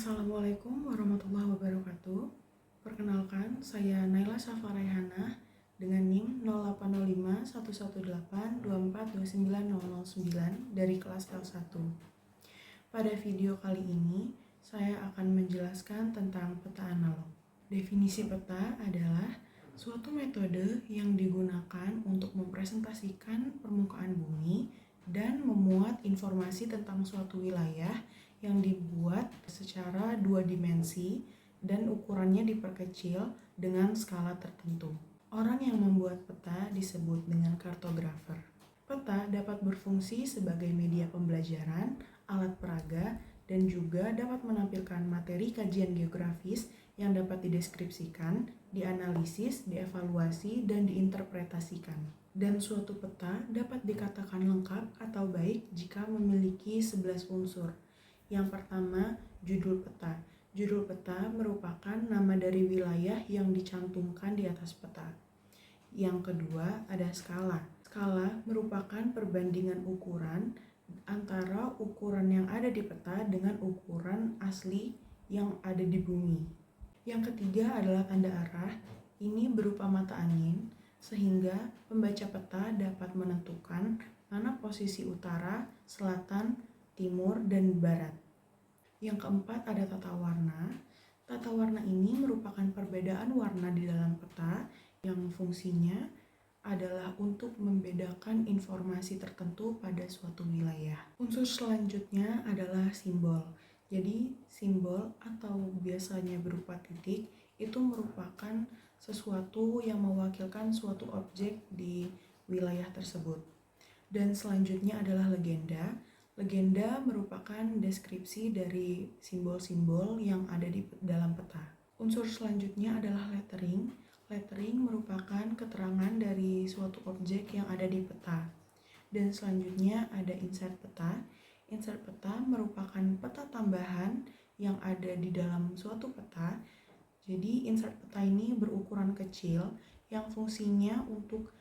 Assalamualaikum warahmatullahi wabarakatuh. Perkenalkan, saya Naila Safa Raihanah dengan NIM 08051182429009 dari kelas L1. Pada video kali ini, saya akan menjelaskan tentang peta analog. Definisi peta adalah suatu metode yang digunakan untuk mempresentasikan permukaan bumi dan memuat informasi tentang suatu wilayah yang dibuat secara dua dimensi dan ukurannya diperkecil dengan skala tertentu. Orang yang membuat peta disebut dengan kartografer. Peta dapat berfungsi sebagai media pembelajaran, alat peraga, dan juga dapat menampilkan materi kajian geografis yang dapat dideskripsikan, dianalisis, dievaluasi, dan diinterpretasikan. Dan suatu peta dapat dikatakan lengkap atau baik jika memiliki 11 unsur. Yang pertama, judul peta. Judul peta merupakan nama dari wilayah yang dicantumkan di atas peta. Yang kedua, ada skala. Skala merupakan perbandingan ukuran antara ukuran yang ada di peta dengan ukuran asli yang ada di bumi. Yang ketiga adalah tanda arah. Ini berupa mata angin, sehingga pembaca peta dapat menentukan mana posisi utara, selatan, timur, dan barat. Yang keempat ada tata warna. Tata warna ini merupakan perbedaan warna di dalam peta yang fungsinya adalah untuk membedakan informasi tertentu pada suatu wilayah. Unsur selanjutnya adalah simbol. Jadi simbol atau biasanya berupa titik itu merupakan sesuatu yang mewakilkan suatu objek di wilayah tersebut. Dan selanjutnya adalah legenda. Legenda merupakan deskripsi dari simbol-simbol yang ada di dalam peta. Unsur selanjutnya adalah lettering. Lettering merupakan keterangan dari suatu objek yang ada di peta. Dan selanjutnya ada insert peta. Insert peta merupakan peta tambahan yang ada di dalam suatu peta. Jadi insert peta ini berukuran kecil yang fungsinya untuk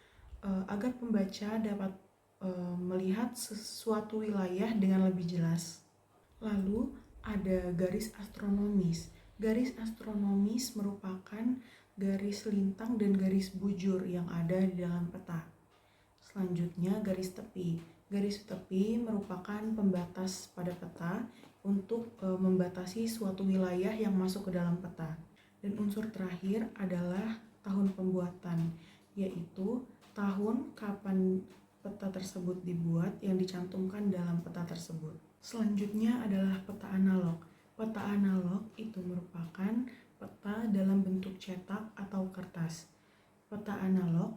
agar pembaca dapat melihat sesuatu wilayah dengan lebih jelas. Lalu ada garis astronomis. Garis astronomis merupakan garis lintang dan garis bujur yang ada di dalam peta. Selanjutnya garis tepi. Garis tepi merupakan pembatas pada peta untuk membatasi suatu wilayah yang masuk ke dalam peta. Dan unsur terakhir adalah tahun pembuatan, yaitu tahun kapan peta tersebut dibuat yang dicantumkan dalam peta tersebut. Selanjutnya adalah peta analog. Peta analog itu merupakan peta dalam bentuk cetak atau kertas. Peta analog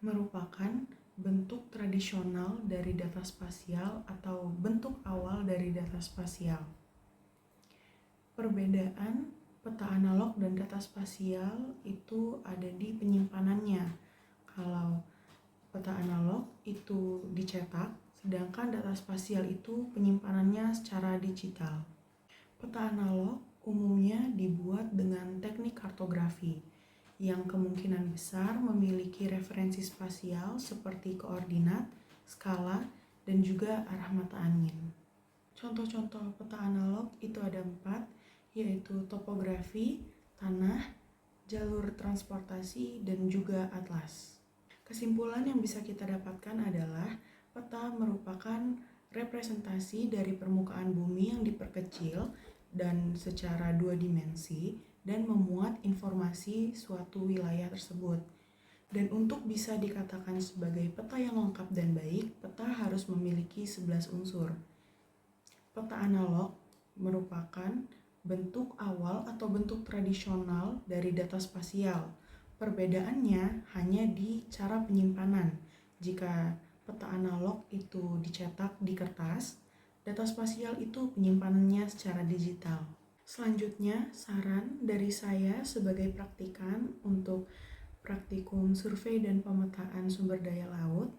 merupakan bentuk tradisional dari data spasial atau bentuk awal dari data spasial. Perbedaan peta analog dan data spasial itu ada di penyimpanannya. Kalau peta analog itu dicetak, sedangkan data spasial itu penyimpanannya secara digital. Peta analog umumnya dibuat dengan teknik kartografi, yang kemungkinan besar memiliki referensi spasial seperti koordinat, skala, dan juga arah mata angin. Contoh-contoh peta analog itu ada 4, yaitu topografi, tanah, jalur transportasi, dan juga atlas. Kesimpulan yang bisa kita dapatkan adalah peta merupakan representasi dari permukaan bumi yang diperkecil dan secara dua dimensi dan memuat informasi suatu wilayah tersebut. Dan untuk bisa dikatakan sebagai peta yang lengkap dan baik, peta harus memiliki 11 unsur. Peta analog merupakan bentuk awal atau bentuk tradisional dari data spasial. Perbedaannya hanya di cara penyimpanan. Jika peta analog itu dicetak di kertas, data spasial itu penyimpanannya secara digital. Selanjutnya, saran dari saya sebagai praktikan untuk praktikum survei dan pemetaan sumber daya laut.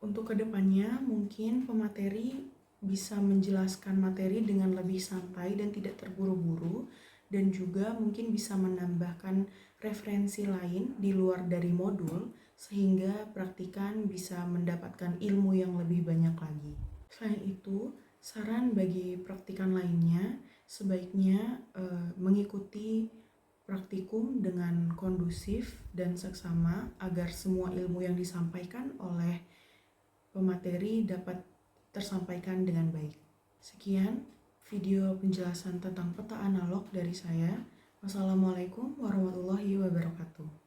Untuk kedepannya mungkin pemateri bisa menjelaskan materi dengan lebih santai dan tidak terburu-buru, dan juga mungkin bisa menambahkan referensi lain di luar dari modul sehingga praktikan bisa mendapatkan ilmu yang lebih banyak lagi. Selain itu, Saran bagi praktikan lainnya, sebaiknya mengikuti praktikum dengan kondusif dan seksama agar semua ilmu yang disampaikan oleh pemateri dapat tersampaikan dengan baik. Sekian video penjelasan tentang peta analog dari saya. Wassalamualaikum warahmatullahi wabarakatuh.